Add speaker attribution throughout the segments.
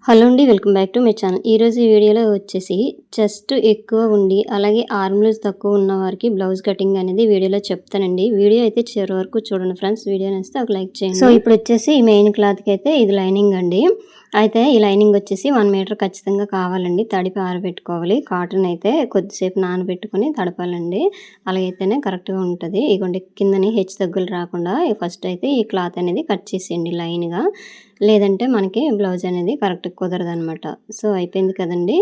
Speaker 1: Hello అండి. Welcome back to my channel. ఈరోజు ఈ వీడియోలో వచ్చేసి చెస్ట్ ఎక్కువ ఉండి అలాగే ఆర్మ్ లూజ్ తక్కువ ఉన్న వారికి బ్లౌజ్ కటింగ్ అనేది వీడియోలో చెప్తానండి. వీడియో అయితే చివరి వరకు చూడండి ఫ్రెండ్స్. వీడియో నచ్చితే ఒక లైక్ చేయండి. సో ఇప్పుడు వచ్చేసి ఈ మెయిన్ క్లాత్కి అయితే ఇది లైనింగ్ అండి. అయితే ఈ లైనింగ్ వచ్చేసి 1 మీటర్ ఖచ్చితంగా కావాలండి. తడిపి ఆరబెట్టుకోవాలి. కాటన్ అయితే కొద్దిసేపు నానబెట్టుకొని తడపాలండి. అలాగైతేనే కరెక్ట్గా ఉంటుంది. ఇగోండి కిందని హెచ్చు తగ్గులు రాకుండా ఫస్ట్ అయితే ఈ క్లాత్ అనేది కట్ చేసేయండి లైన్గా. లేదంటే మనకి బ్లౌజ్ అనేది కరెక్ట్ కుదరదనమాట. సో అయిపోయింది కదండి.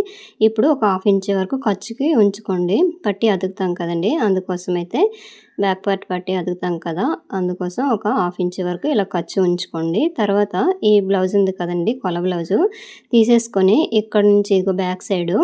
Speaker 1: ఇప్పుడు ఒక 1/2 ఇంచ్ వరకు ఖర్చుకి ఉంచుకోండి. పట్టి అతుకుతాం కదండి, అందుకోసం అయితే బ్యాక్ పార్ట్ పట్టి అతుకుతాం కదా, అందుకోసం ఒక 1/2 ఇంచ్ వరకు ఇలా ఖర్చు ఉంచుకోండి. తర్వాత ఈ బ్లౌజ్ ఉంది కదండి, కొల బ్లౌజు తీసేసుకొని ఇక్కడ నుంచి ఇదిగో బ్యాక్ సైడు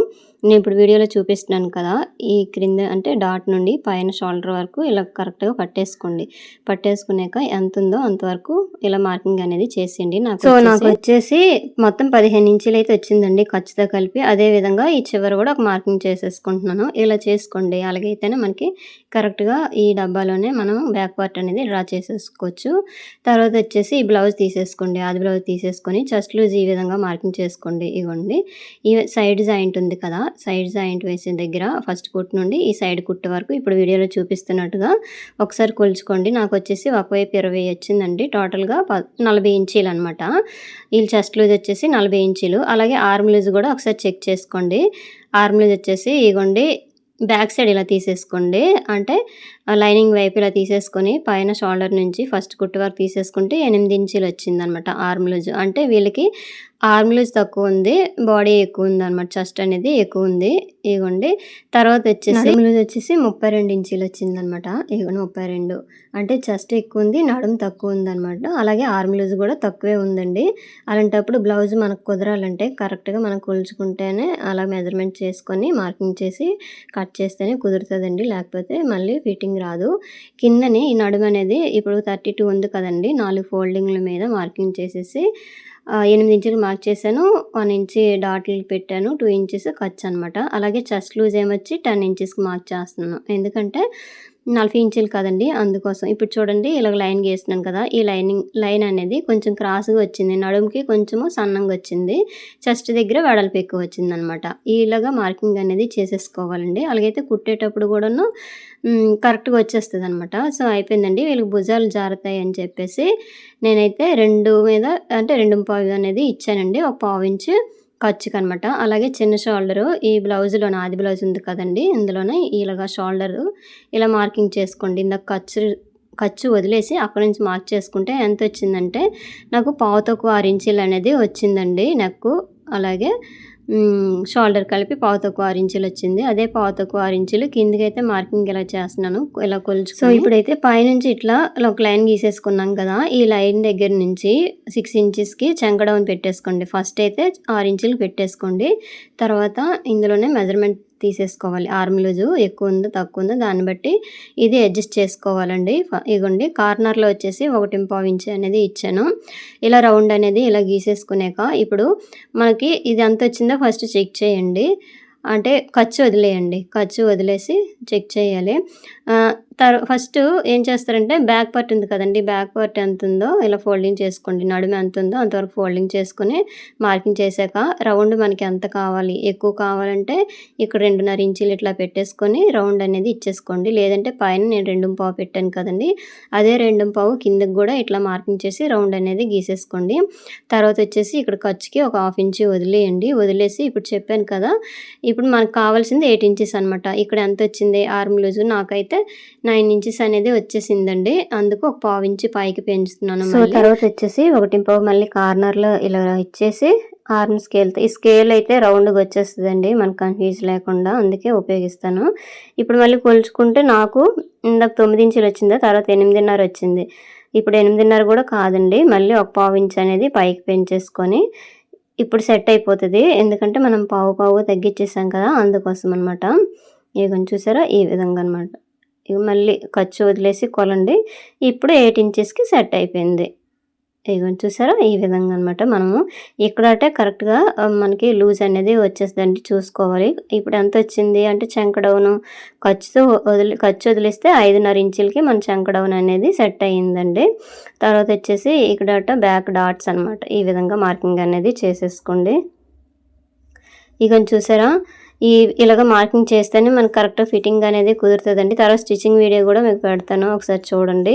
Speaker 1: నేను ఇప్పుడు వీడియోలో చూపిస్తున్నాను కదా, ఈ క్రింద అంటే డాట్ నుండి పైన షోల్డర్ వరకు ఇలా కరెక్ట్గా పట్టేసుకోండి. పట్టేసుకున్నాక ఎంత ఉందో అంతవరకు ఇలా మార్కింగ్ అనేది చేసేయండి. నాకు వచ్చేసి మొత్తం 15 ఇంచులు అయితే వచ్చిందండి ఖర్చుతో కలిపి. అదే విధంగా ఈ చివరి కూడా ఒక మార్కింగ్ చేసేసుకుంటున్నాను. ఇలా చేసుకోండి. అలాగైతేనే మనకి కరెక్ట్గా ఈ డబ్బాలోనే మనం బ్యాక్ పార్ట్ అనేది డ్రా చేసేసుకోవచ్చు. తర్వాత వచ్చేసి ఈ బ్లౌజ్ తీసేసుకోండి. ఆది బ్లౌజ్ తీసేసుకొని చెస్ట్ లూజ్ ఈ విధంగా మార్కింగ్ చేసుకోండి. ఇవ్వండి ఈ సైడ్ జాయింట్ ఉంది కదా, సైడ్ జాయింట్ వేసే దగ్గర ఫస్ట్ కుట్టు నుండి ఈ సైడ్ కుట్టు వరకు ఇప్పుడు వీడియోలో చూపిస్తున్నట్టుగా ఒకసారి కొలుచుకోండి. నాకు వచ్చేసి ఒకవైపు 20 వచ్చిందండి. టోటల్గా 40 ఇంచీలు అనమాట. ఈ చెస్ట్ లూజ్ వచ్చేసి 40 ఇంచీలు. అలాగే ఆర్మ్ లూజ్ కూడా ఒకసారి చెక్ చేసుకోండి. ఆర్మ్ లూజ్ వచ్చేసి ఇగోండి బ్యాక్ సైడ్ ఇలా తీసేసుకోండి. అంటే లైనింగ్ వైపు ఇలా తీసేసుకొని పైన షోల్డర్ నుంచి ఫస్ట్ కుట్టు వరకు తీసేసుకుంటే 8 ఇంచీలు వచ్చిందనమాట ఆర్మ్ లూజ్. అంటే వీళ్ళకి ఆర్మ్ లూజ్ తక్కువ ఉంది, బాడీ ఎక్కువ ఉంది అనమాట. చెస్ట్ అనేది ఎక్కువ ఉంది. ఇగోండి తర్వాత వచ్చేసి నడుము లూజ్ వచ్చేసి 32 ఇంచీలు వచ్చిందనమాట. ఇగోండి 32 అంటే చెస్ట్ ఎక్కువ ఉంది, నడుము తక్కువ ఉందనమాట. అలాగే ఆర్మ్ లూజ్ కూడా తక్కువే ఉందండి. అలాంటప్పుడు బ్లౌజ్ మనకు కుదరాలంటే కరెక్ట్గా మనం కొలుచుకుంటేనే అలా మెజర్మెంట్ చేసుకొని మార్కింగ్ చేసి కట్ చేస్తేనే కుదురుతుందండి. లేకపోతే మళ్ళీ ఫిట్టింగ్ రాదు. కిందని ఈ నడుము అనేది ఇప్పుడు 32 ఉంది కదండి, 4 ఫోల్డింగ్ల మీద మార్కింగ్ చేసేసి 8 ఇంచులు మార్క్ చేశాను. 1 ఇంచ్ డాట్లు పెట్టాను. 2 ఇంచెస్ ఖర్చు అనమాట. అలాగే చెస్ట్ లూజ్ ఏమొచ్చి 10 ఇంచెస్కి మార్క్ చేస్తున్నాను. ఎందుకంటే 40 ఇంచులు కదండి, అందుకోసం. ఇప్పుడు చూడండి ఇలాగ లైన్ గీస్తున్నాను కదా, ఈ లైన్ అనేది కొంచెం క్రాస్గా వచ్చింది. నడుముకి కొంచెము సన్నంగా వచ్చింది. చెస్ట్ దగ్గర వెడల్పు ఎక్కువ వచ్చిందనమాట. ఇలాగా మార్కింగ్ అనేది చేసేసుకోవాలండి. అలాగైతే కుట్టేటప్పుడు కూడాను కరెక్ట్గా వచ్చేస్తుంది అనమాట. సో అయిపోయిందండి. వీళ్ళకి భుజాలు జారుతాయి అని చెప్పేసి నేనైతే 2 మీద అంటే 2.5 అనేది ఇచ్చానండి. ఒక 1/2 ఇంచు ఖర్చుకనమాట. అలాగే చిన్న షోల్డరు ఈ బ్లౌజ్లోనే ఆది బ్లౌజ్ ఉంది కదండి, ఇందులోనే ఇలాగా షోల్డరు ఇలా మార్కింగ్ చేసుకోండి. ఇందాక ఖర్చు వదిలేసి అక్కడ నుంచి మార్క్ చేసుకుంటే ఎంత వచ్చిందంటే నాకు 6 ఇంచీలు అనేది వచ్చిందండి నెక్కు. అలాగే షోల్డర్ కలిపి 6 ఇంచులు వచ్చింది. అదే 6 ఇంచులు కిందికైతే మార్కింగ్ ఇలా చేస్తున్నాను, ఇలా కొలుచు. సో ఇప్పుడైతే పైనుంచి ఇట్లా ఒక లైన్ గీసేసుకున్నాం కదా, ఈ లైన్ దగ్గర నుంచి 6 ఇంచెస్కి చంక డౌన్ పెట్టేసుకోండి. ఫస్ట్ అయితే 6 ఇంచులు పెట్టేసుకోండి. తర్వాత ఇందులోనే మెజర్మెంట్ తీసేసుకోవాలి. ఆర్మ్ లూజు ఎక్కువ ఉందో తక్కువ ఉందో దాన్ని బట్టి ఇది అడ్జస్ట్ చేసుకోవాలండి. ఇగోండి కార్నర్లో వచ్చేసి 1.5 ఇంచ్ అనేది ఇచ్చాను. ఇలా రౌండ్ అనేది ఇలా గీసేసుకున్నాక ఇప్పుడు మనకి ఇది ఎంత వచ్చిందో ఫస్ట్ చెక్ చేయండి. అంటే ఖర్చు వదిలేయండి. ఖర్చు వదిలేసి చెక్ చేయాలి. ఫస్ట్ ఏం చేస్తారంటే బ్యాక్ పార్ట్ ఉంది కదండి, బ్యాక్ పార్ట్ ఎంత ఉందో ఇలా ఫోల్డింగ్ చేసుకోండి. నడుము ఎంత ఉందో అంతవరకు ఫోల్డింగ్ చేసుకొని మార్కింగ్ చేశాక రౌండ్ మనకి ఎంత కావాలి, ఎక్కువ కావాలంటే ఇక్కడ 2.5 ఇంచులు ఇట్లా పెట్టేసుకొని రౌండ్ అనేది ఇచ్చేసుకోండి. లేదంటే పైన నేను 2.5 పెట్టాను కదండి, అదే 2.5 కిందకి కూడా ఇట్లా మార్కింగ్ చేసి రౌండ్ అనేది గీసేసుకోండి. తర్వాత వచ్చేసి ఇక్కడ ఖర్చుకి ఒక 1/2 ఇంచు వదిలేయండి. వదిలేసి ఇప్పుడు చెప్పాను కదా, ఇప్పుడు మనకు కావాల్సింది 8 ఇంచెస్ అనమాట. ఇక్కడ ఎంత వచ్చింది ఆర్మ్ లూజు, నాకైతే 9 ఇంచెస్ అనేది వచ్చేసిందండి. అందుకు ఒక 1/2 ఇంచు పైకి పెంచుతున్నాను. సో తర్వాత వచ్చేసి 1.5 మళ్ళీ కార్నర్లో ఇలా ఇచ్చేసి ఆర్మ్ స్కేల్తో, ఈ స్కేల్ అయితే రౌండ్గా వచ్చేస్తుందండి మనకు కన్ఫ్యూజ్ లేకుండా, అందుకే ఉపయోగిస్తాను. ఇప్పుడు మళ్ళీ కొలుచుకుంటే నాకు ఇందాక 9 ఇంచులు వచ్చిందా, తర్వాత 8.5 వచ్చింది. ఇప్పుడు 8.5 కూడా కాదండి, మళ్ళీ ఒక 1/2 ఇంచ్ అనేది పైకి పెంచేసుకొని ఇప్పుడు సెట్ అయిపోతుంది. ఎందుకంటే మనం పావు తగ్గించేసాం కదా, అందుకోసం అనమాట. ఇక చూసారా ఈ విధంగా అనమాట. ఇక మళ్ళీ ఖర్చు వదిలేసి కొలండి. ఇప్పుడు 8 ఇంచెస్కి సెట్ అయిపోయింది. ఇగోండి చూసారా ఈ విధంగా అనమాట. మనము ఇక్కడంటే కరెక్ట్‌గా మనకి లూజ్ అనేది వచ్చేస్తదండి చూసుకోవాలి. ఇప్పుడు ఎంతొచ్చింది అంటే చంక డౌను ఖర్చు వదిలేస్తే 5.5 ఇంచులకి మన చంక డౌన్ అనేది సెట్ అయ్యిందండి. తర్వాత వచ్చేసి ఇక్కడట బ్యాక్ డాట్స్ అనమాట. ఈ విధంగా మార్కింగ్ అనేది చేసేసుకోండి. ఇగోండి చూసారా ఇలాగ మార్కింగ్ చేస్తేనే మనకు కరెక్ట్ ఫిట్టింగ్ అనేది కుదురుతుందండి. తర్వాత స్టిచ్చింగ్ వీడియో కూడా మీకు పెడతాను, ఒకసారి చూడండి.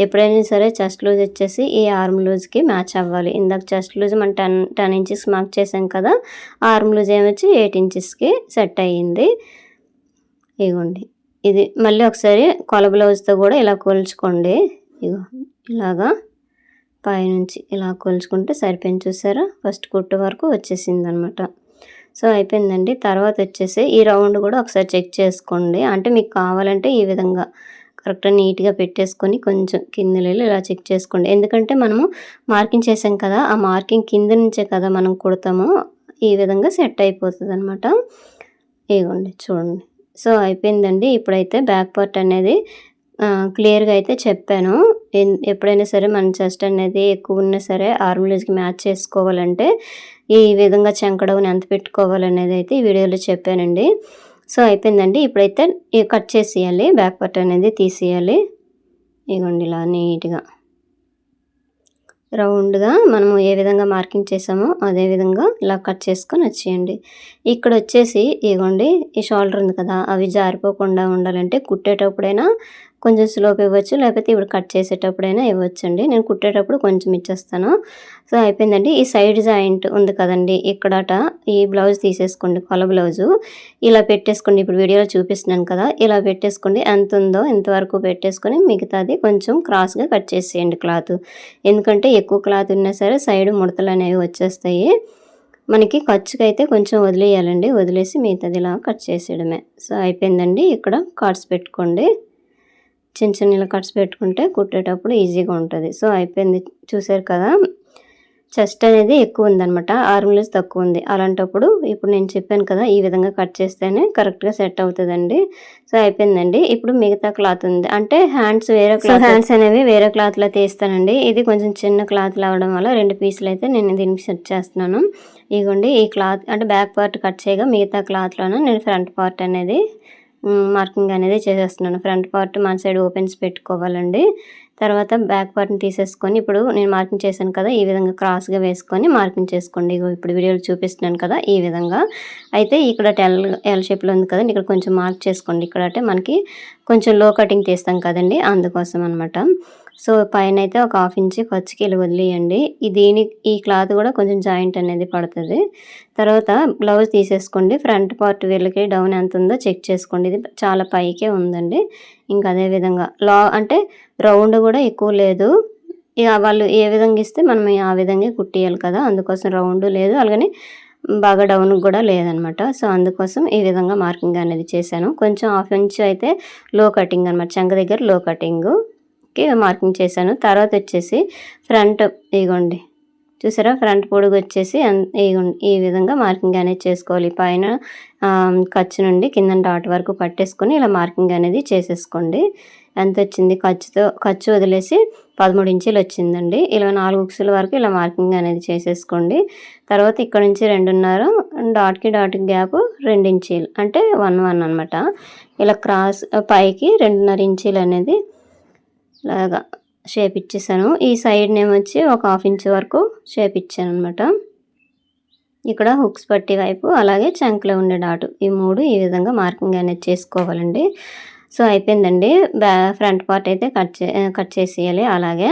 Speaker 1: ఎప్పుడైనా సరే చెస్ట్ లూజ్ వచ్చేసి ఈ ఆర్మ్ లూజ్కి మ్యాచ్ అవ్వాలి. ఇందాక చెస్ట్ లూజ్ మనం 10 ఇంచెస్ మార్క్ చేసాం కదా, ఆర్మ్ లూజ్ ఏమొచ్చి 8 ఇంచెస్కి సెట్ అయ్యింది. ఇగోండి ఇది మళ్ళీ ఒకసారి కొల బ్లౌజ్తో కూడా ఇలా కొలుచుకోండి. ఇగో ఇలాగా పైనుంచి ఇలా కొలుచుకుంటే సరిపోయింది. చూసారా ఫస్ట్ కుట్టు వరకు వచ్చేసింది అనమాట. సో అయిపోయిందండి. తర్వాత వచ్చేసి ఈ రౌండ్ కూడా ఒకసారి చెక్ చేసుకోండి. అంటే మీకు కావాలంటే ఈ విధంగా కరెక్ట్గా నీట్గా పెట్టేసుకొని కొంచెం కిందలు ఇలా చెక్ చేసుకోండి. ఎందుకంటే మనము మార్కింగ్ చేసాం కదా, ఆ మార్కింగ్ కింద నుంచే కదా మనం కుడతాము. ఈ విధంగా సెట్ అయిపోతుంది అనమాట. ఇగోండి చూడండి. సో అయిపోయిందండి. ఇప్పుడైతే బ్యాక్ పార్ట్ అనేది క్లియర్గా అయితే చెప్పాను. ఎప్పుడైనా సరే మన చెస్ట్ అనేది ఎక్కువ ఉన్నా సరే ఆర్మ్ లూజ్కి మ్యాచ్ చేసుకోవాలంటే ఈ విధంగా చంక డౌన్ ఎంత పెట్టుకోవాలనేది అయితే ఈ వీడియోలో చెప్పానండి. సో అయిపోయిందండి. ఇప్పుడైతే కట్ చేసేయాలి, బ్యాక్ పార్ట్ అనేది తీసేయాలి. ఇగోండి ఇలా నీట్గా రౌండ్గా మనము ఏ విధంగా మార్కింగ్ చేసామో అదే విధంగా ఇలా కట్ చేసుకొని వచ్చేయండి. ఇక్కడ వచ్చేసి ఇగోండి ఈ షోల్డర్ ఉంది కదా, అవి జారిపోకుండా ఉండాలంటే కుట్టేటప్పుడైనా కొంచెం స్లోప్ ఇవ్వచ్చు, లేకపోతే ఇప్పుడు కట్ చేసేటప్పుడైనా ఇవ్వచ్చండి. నేను కుట్టేటప్పుడు కొంచెం ఇచ్చేస్తాను. సో అయిపోయిందండి. ఈ సైడ్ జాయింట్ ఉంది కదండి, ఇక్కడట ఈ బ్లౌజ్ తీసేసుకోండి, కొల బ్లౌజు ఇలా పెట్టేసుకోండి. ఇప్పుడు వీడియోలో చూపిస్తున్నాను కదా, ఇలా పెట్టేసుకోండి. ఎంత ఉందో ఇంతవరకు పెట్టేసుకొని మిగతాది కొంచెం క్రాస్గా కట్ చేసేయండి క్లాత్. ఎందుకంటే ఎక్కువ క్లాత్ ఉన్నా సరే సైడ్ ముడతలు అనేవి వచ్చేస్తాయి. మనకి ఖర్చుకైతే కొంచెం వదిలేయాలండి, వదిలేసి మిగతాది ఇలా కట్ చేసేయడమే. సో అయిపోయిందండి. ఇక్కడ కార్డ్స్ పెట్టుకోండి, చిన్న చిన్న ఇలా కట్స్ పెట్టుకుంటే కుట్టేటప్పుడు ఈజీగా ఉంటుంది. సో అయిపోయింది. చూసారు కదా, చెస్ట్ అనేది ఎక్కువ ఉందనమాట, ఆర్మ్ లూజ్ తక్కువ ఉంది. అలాంటప్పుడు ఇప్పుడు నేను చెప్పాను కదా, ఈ విధంగా కట్ చేస్తేనే కరెక్ట్గా సెట్ అవుతుందండి. సో అయిపోయిందండి. ఇప్పుడు మిగతా క్లాత్ ఉంది అంటే హ్యాండ్స్ హ్యాండ్స్ అనేవి వేరే క్లాత్లో తీస్తానండి. ఇది కొంచెం చిన్న క్లాత్లు అవ్వడం వల్ల 2 పీసులు అయితే నేను దీనికి సెట్ చేస్తున్నాను. ఇగోండి ఈ క్లాత్ అంటే బ్యాక్ పార్ట్ కట్ చేయగా మిగతా క్లాత్లోనే నేను ఫ్రంట్ పార్ట్ అనేది మార్కింగ్ అనేది చేసేస్తున్నాను. ఫ్రంట్ పార్ట్ మన సైడ్ ఓపెన్స్ పెట్టుకోవాలండి. తర్వాత బ్యాక్ పార్ట్ని తీసేసుకొని ఇప్పుడు నేను మార్కింగ్ చేశాను కదా, ఈ విధంగా క్రాస్గా వేసుకొని మార్కింగ్ చేసుకోండి. ఇప్పుడు వీడియోలో చూపిస్తున్నాను కదా ఈ విధంగా. అయితే ఇక్కడ ఎల్ షేప్లో ఉంది కదండి, ఇక్కడ కొంచెం మార్క్ చేసుకోండి. ఇక్కడ అంటే మనకి కొంచెం లో కటింగ్ తీస్తాం కదండి, అందుకోసం అనమాట. సో పైన అయితే ఒక 1/2 ఇంచ్ ఖర్చుకి ఇలా వదిలేయండి. ఈ క్లాత్ కూడా కొంచెం జాయింట్ అనేది పడుతుంది. తర్వాత బ్లౌజ్ తీసేసుకోండి. ఫ్రంట్ పార్ట్ వీళ్ళకి డౌన్ ఎంత ఉందో చెక్ చేసుకోండి. ఇది చాలా పైకే ఉందండి. ఇంకా అదేవిధంగా అంటే రౌండ్ కూడా ఎక్కువ లేదు. ఇక వాళ్ళు ఏ విధంగా ఇస్తే మనం ఆ విధంగా కుట్టియాలి కదా, అందుకోసం రౌండ్ లేదు, అలాగని బాగా డౌన్ కూడా లేదనమాట. సో అందుకోసం ఈ విధంగా మార్కింగ్ అనేది చేశాను. కొంచెం 1/2 ఇంచ్ అయితే లో కటింగ్ అనమాట, చంక దగ్గర లో కటింగ్ మార్కింగ్ చేశాను. తర్వాత వచ్చేసి ఫ్రంట్ ఇగోండి చూసారా, ఫ్రంట్ పొడుగు వచ్చేసి ఇగోండి ఈ విధంగా మార్కింగ్ అనేది చేసుకోవాలి. పైన ఖర్చు నుండి కింద డాట్ వరకు పట్టేసుకొని ఇలా మార్కింగ్ అనేది చేసేసుకోండి. ఎంత వచ్చింది ఖర్చు వదిలేసి 13 ఇంచులు వచ్చిందండి. ఇలా 4 ఉక్సుల వరకు ఇలా మార్కింగ్ అనేది చేసేసుకోండి. తర్వాత ఇక్కడ నుంచి 2.5 డాట్కి గ్యాప్ 2 ఇంచీలు అంటే 1 అనమాట. ఇలా క్రాస్ పైకి 2.5 ఇంచీలు అనేది ఇలాగా షేప్ ఇచ్చేసాను. ఈ సైడ్ నేమొచ్చి ఒక 1/2 ఇంచ్ వరకు షేప్ ఇచ్చాను అనమాట. ఇక్కడ హుక్స్ పట్టి వైపు అలాగే చంకలో ఉండే డాటు ఈ 3 ఈ విధంగా మార్కింగ్ అనేది చేసుకోవాలండి. సో అయిపోయిందండి. ఫ్రంట్ పార్ట్ అయితే కట్ చేసేయాలి. అలాగే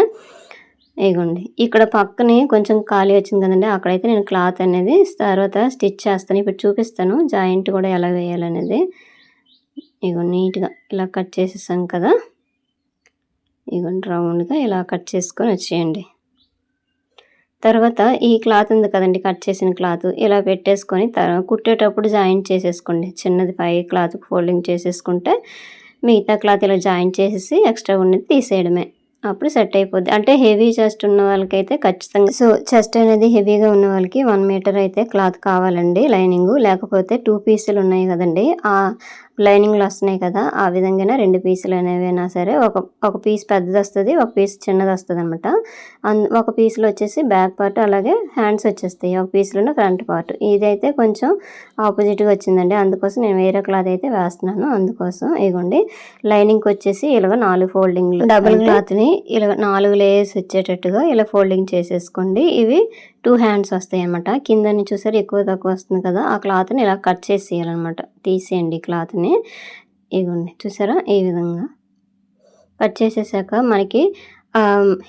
Speaker 1: ఇగోండి ఇక్కడ పక్కనే కొంచెం ఖాళీ వచ్చింది కదండి, అక్కడైతే నేను క్లాత్ అనేది తర్వాత స్టిచ్ చేస్తాను. ఇప్పుడు చూపిస్తాను జాయింట్ కూడా ఎలా వేయాలనేది. ఇగో నీట్గా ఇలా కట్ చేసేసాం కదా, ఇగోండి రౌండ్గా ఇలా కట్ చేసుకొని వచ్చేయండి. తర్వాత ఈ క్లాత్ ఉంది కదండి, కట్ చేసిన క్లాత్ ఇలా పెట్టేసుకొని కుట్టేటప్పుడు జాయింట్ చేసేసుకోండి. చిన్నది పై క్లాత్ ఫోల్డింగ్ చేసేసుకుంటే మిగతా క్లాత్ ఇలా జాయింట్ చేసేసి ఎక్స్ట్రా ఉన్నది తీసేయడమే, అప్పుడు సెట్ అయిపోద్ది. అంటే హెవీ చెస్ట్ ఉన్న వాళ్ళకైతే ఖచ్చితంగా, సో చెస్ట్ అనేది హెవీగా ఉన్న వాళ్ళకి 1 మీటర్ అయితే క్లాత్ కావాలండి లైనింగ్. లేకపోతే 2 పీసులు ఉన్నాయి కదండి, లైనింగ్లు వస్తున్నాయి కదా, ఆ విధంగానే 2 పీసులు అనేవైనా సరే ఒక పీస్ పెద్దది వస్తుంది, ఒక పీస్ చిన్నది వస్తుంది అనమాట. ఒక పీస్లో వచ్చేసి బ్యాక్ పార్ట్ అలాగే హ్యాండ్స్ వచ్చేస్తాయి, ఒక పీస్లోనే ఫ్రంట్ పార్ట్. ఇదైతే కొంచెం ఆపోజిట్గా వచ్చిందండి, అందుకోసం నేను వేరే క్లాత్ అయితే వేస్తున్నాను. అందుకోసం ఇగోండి లైనింగ్కి వచ్చేసి ఇలాగ 4 ఫోల్డింగ్లు, డబుల్ క్లాత్ని ఇలా 4 లేయర్స్ వచ్చేటట్టుగా ఇలా ఫోల్డింగ్ చేసేసుకోండి. ఇవి 2 హ్యాండ్స్ వస్తాయి అన్నమాట. కిందని చూసారు ఎక్కువ తక్కువ వస్తుంది కదా, ఆ క్లాత్ని ఇలా కట్ చేసేయాలన్నమాట. తీసేయండి క్లాత్ని, ఇగోండి చూసారా ఈ విధంగా కట్ చేసేసాక మనకి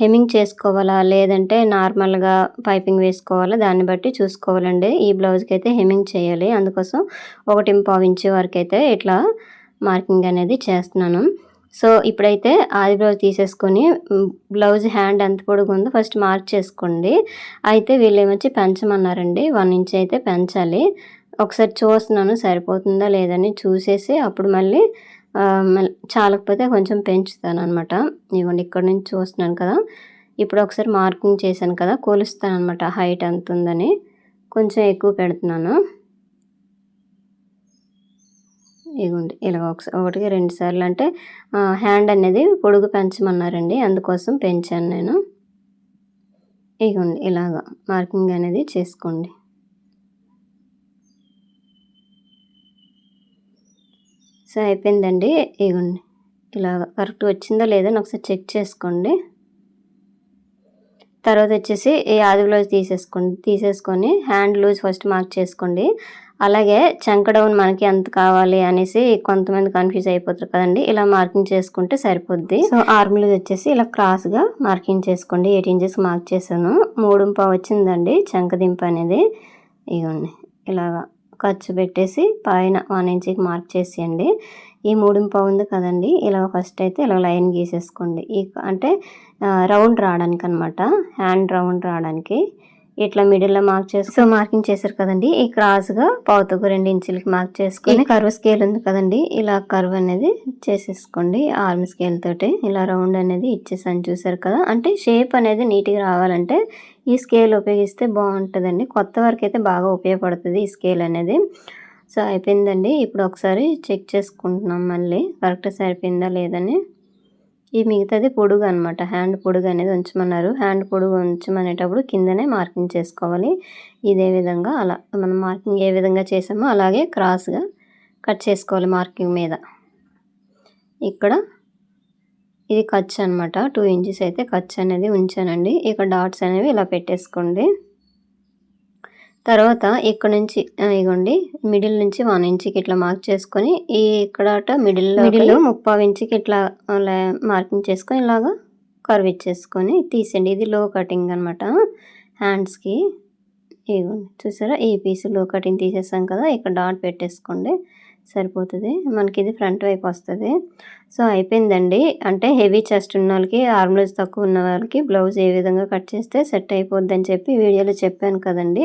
Speaker 1: హెమ్మింగ్ చేసుకోవాలా లేదంటే నార్మల్గా పైపింగ్ వేసుకోవాలా దాన్ని బట్టి చూసుకోవాలండి. ఈ బ్లౌజ్కి అయితే హెమ్మింగ్ చేయాలి, అందుకోసం 1.5 ఇంచు వరకు అయితే ఇట్లా మార్కింగ్ అనేది చేస్తున్నాను. సో ఇప్పుడైతే ఆది బ్లౌజ్ తీసేసుకొని బ్లౌజ్ హ్యాండ్ ఎంత పొడుగు ఉందో ఫస్ట్ మార్క్ చేసుకోండి. అయితే వీళ్ళు ఏమొచ్చి పెంచమన్నారండి, 1 ఇంచ్ అయితే పెంచాలి. ఒకసారి చూస్తున్నాను సరిపోతుందా లేదని చూసేసి అప్పుడు మళ్ళీ చాలకపోతే కొంచెం పెంచుతాను అనమాట. ఇవ్వండి ఇక్కడ నుంచి చూస్తున్నాను కదా, ఇప్పుడు ఒకసారి మార్కింగ్ చేశాను కదా, కొలుస్తాను అనమాట హైట్ ఎంత ఉందని. కొంచెం ఎక్కువ పెడుతున్నాను. ఇగోండి ఇలా ఒకటికి 2 సార్లు, అంటే హ్యాండ్ అనేది పొడుగు పెంచమన్నారండి, అందుకోసం పెంచాను నేను. ఇగోండి ఇలాగా మార్కింగ్ అనేది చేసుకోండి. సో అయిపోయిందండి. ఇగోండి ఇలాగ కరెక్ట్ వచ్చిందో లేదో ఒకసారి చెక్ చేసుకోండి. తర్వాత వచ్చేసి ఈ ఆది బ్లౌజ్ తీసేసుకొని హ్యాండ్ లూజ్ ఫస్ట్ మార్క్ చేసుకోండి. అలాగే చంక డౌన్ మనకి ఎంత కావాలి అనేసి కొంతమంది కన్ఫ్యూజ్ అయిపోతారు కదండి, ఇలా మార్కింగ్ చేసుకుంటే సరిపోద్ది. సో ఆర్మ్ లూజ్ వచ్చేసి ఇలా క్రాస్గా మార్కింగ్ చేసుకోండి. 8 ఇంచెస్ మార్క్ చేశాను. 3.5 వచ్చిందండి చంక దింపు అనేది. ఇగోండి ఇలాగా ఖర్చు పెట్టేసి పైన 1 ఇంచ్కి మార్క్ చేసేయండి. ఈ 3.5 ఉంది కదండి, ఇలా ఫస్ట్ అయితే ఇలా లైన్ గీసేసుకోండి. అంటే రౌండ్ రావడానికి అనమాట, హ్యాండ్ రౌండ్ రావడానికి ఇట్లా మిడిల్లో మార్క్ సో మార్కింగ్ చేశారు కదండి, ఈ క్రాస్గా 2 ఇంచులకి మార్క్ చేసుకొని కర్వ్ స్కేల్ ఉంది కదండి, ఇలా కర్వ్ అనేది చేసేసుకోండి. ఆర్మ్ స్కేల్ తోటి ఇలా రౌండ్ అనేది ఇచ్చేసాను చూసారు కదా. అంటే షేప్ అనేది నీట్గా రావాలంటే ఈ స్కేల్ ఉపయోగిస్తే బాగుంటుందండి. కొత్త వరకు అయితే బాగా ఉపయోగపడుతుంది ఈ స్కేల్ అనేది. సో అయిపోయిందండి. ఇప్పుడు ఒకసారి చెక్ చేసుకుంటున్నాం మళ్ళీ కరెక్ట్ సరిపోయిందా లేదని. ఈ మిగతాది పొడుగు అనమాట, హ్యాండ్ పొడుగు అనేది ఉంచమన్నారు. హ్యాండ్ పొడుగు ఉంచమనేటప్పుడు కిందనే మార్కింగ్ చేసుకోవాలి. ఇదే విధంగా అలా మనం మార్కింగ్ ఏ విధంగా చేసామో అలాగే క్రాస్గా కట్ చేసుకోవాలి మార్కింగ్ మీద. ఇక్కడ ఇది ఖర్చు అనమాట, 2 ఇంచెస్ అయితే ఖర్చు అనేది ఉంచానండి. ఇక్కడ డాట్స్ అనేవి ఇలా పెట్టేసుకోండి. తర్వాత ఇక్కడ నుంచి ఇగోండి మిడిల్ నుంచి 1 ఇంచ్కి ఇట్లా మార్క్ చేసుకొని ఇక్కడ మిడిల్లో 3/4 ఇంచ్కి ఇట్లా మార్కింగ్ చేసుకొని ఇలాగా కర్వ్ ఇచ్చేసుకొని తీసేయండి. ఇది లో కటింగ్ అనమాట హ్యాండ్స్కి. ఇగోండి చూసారా, ఈ పీస్ లో కటింగ్ తీసేసాం కదా, ఇక్కడ డాట్ పెట్టేసుకోండి సరిపోతుంది. మనకి ఇది ఫ్రంట్ వైపు వస్తుంది. సో అయిపోయిందండి. అంటే హెవీ చెస్ట్ ఉన్న వాళ్ళకి, ఆర్మ్ లూజ్ తక్కువ ఉన్న వాళ్ళకి బ్లౌజ్ ఏ విధంగా కట్ చేస్తే సెట్ అయిపోద్ది అని చెప్పి వీడియోలో చెప్పాను కదండి.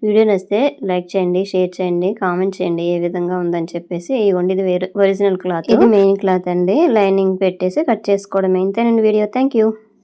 Speaker 1: వీడియో నచ్చితే లైక్ చేయండి, షేర్ చేయండి, కామెంట్ చేయండి ఏ విధంగా ఉందని చెప్పేసి. ఇవ్వండి ఇది ఒరిజినల్ క్లాత్, ఇది మెయిన్ క్లాత్ అండి. లైనింగ్ పెట్టేసి కట్ చేసుకోవడం. ఇంతేనండి వీడియో. Thank you.